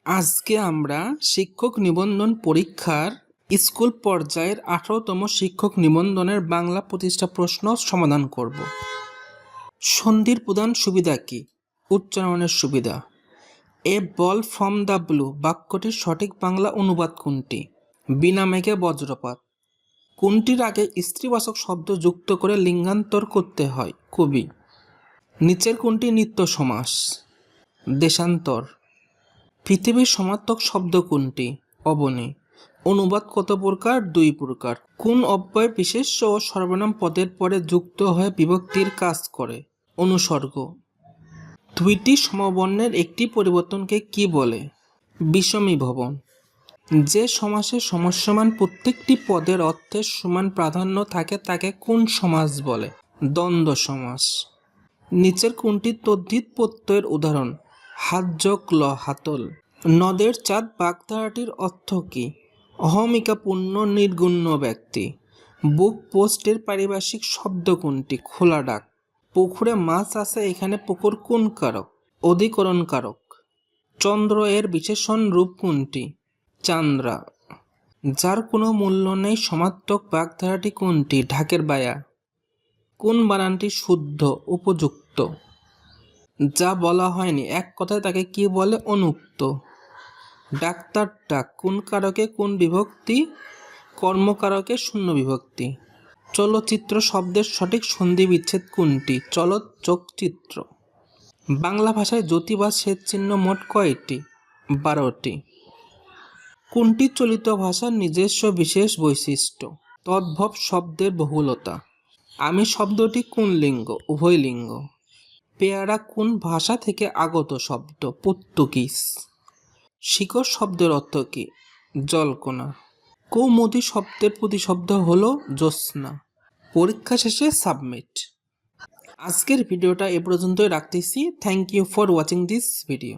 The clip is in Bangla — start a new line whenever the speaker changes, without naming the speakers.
আজকে আমরা শিক্ষক নিবন্ধন পরীক্ষার স্কুল পর্যায়ের 18তম শিক্ষক নিবন্ধনের বাংলা প্রতিষ্ঠা প্রশ্ন সমাধান করব। সন্ধির প্রধান সুবিধা কি? উচ্চারণের সুবিধা। এ বল ফ্রম দ্য ব্লু বাক্যটির সঠিক বাংলা অনুবাদ কোনটি? বিনা মেঘে বজ্রপাত। কোনটির আগে স্ত্রীবাচক শব্দ যুক্ত করে লিঙ্গান্তর করতে হয়? কবি। নিচের কোনটি নিত্য সমাস? দেশান্তর। পৃথিবীর সমার্থক শব্দ কোনটি? অবনী। অনুবাদ কত প্রকার? 2 প্রকার। কোন অব্যয় বিশেষ্য ও সর্বনাম পদের পরে যুক্ত হয়ে বিভক্তির কাজ করে? অনুসর্গ। দুইটি সমবর্ণের একটি পরিবর্তনকে কি বলে? বিষমীভবন। যে সমাসে সমস্যমান প্রত্যেকটি পদের অর্থের সমান প্রাধান্য থাকে তাকে কোন সমাস বলে? দ্বন্দ্ব সমাস। নিচের কোনটি তদ্ধিত প্রত্যয়ের উদাহরণ? হাত যোগ ল, হাতল। নদের চাঁদ বাগধারাটির অর্থ কি? অহমিকাপূর্ণ নির্গুণ্য ব্যক্তি। বুক পোস্টের পারিভাষিক শব্দ কোনটি? খোলা ডাক। পুকুরে মাছ আছে, এখানে পুকুর কোন কারক? অধিকরণ কারক। চন্দ্র এর বিশেষণ রূপ কোনটি? চান্দ্রা। যার কোনো মূল্য নেই সমার্থক বাগধারাটি কোনটি? ঢাকের বায়া। কোন বানানটি শুদ্ধ, উপযুক্ত? যা বলা হয়নি এক কথায় তাকে কি বলে? অনুক্ত। ডাক্তার ডাক কোন কারকে কোন বিভক্তি? কর্মকারকে শূন্য বিভক্তি। চলচ্চিত্র শব্দের সঠিক সন্ধি বিচ্ছেদ কোনটি? চলচ্চিত্র। বাংলা ভাষায় জ্যোতি বা ছেদ চিহ্ন মোট কয়টি? 12টি। কোনটি চলিত ভাষার নিজস্ব বিশেষ বৈশিষ্ট্য? তদ্ভব শব্দের বহুলতা। আমি শব্দটি কোন লিঙ্গ? উভয় লিঙ্গ। পেয়ারা কোন ভাষা থেকে আগত শব্দ? পর্তুগিজ। শিকড় শব্দের অর্থ কি? জলকণা। কৌমুদী শব্দের প্রতিশব্দ হলো জ্যোৎস্না। পরীক্ষা শেষে সাবমিট। আজকের ভিডিওটা এ পর্যন্তই রাখতেছি। Thank you for watching this video.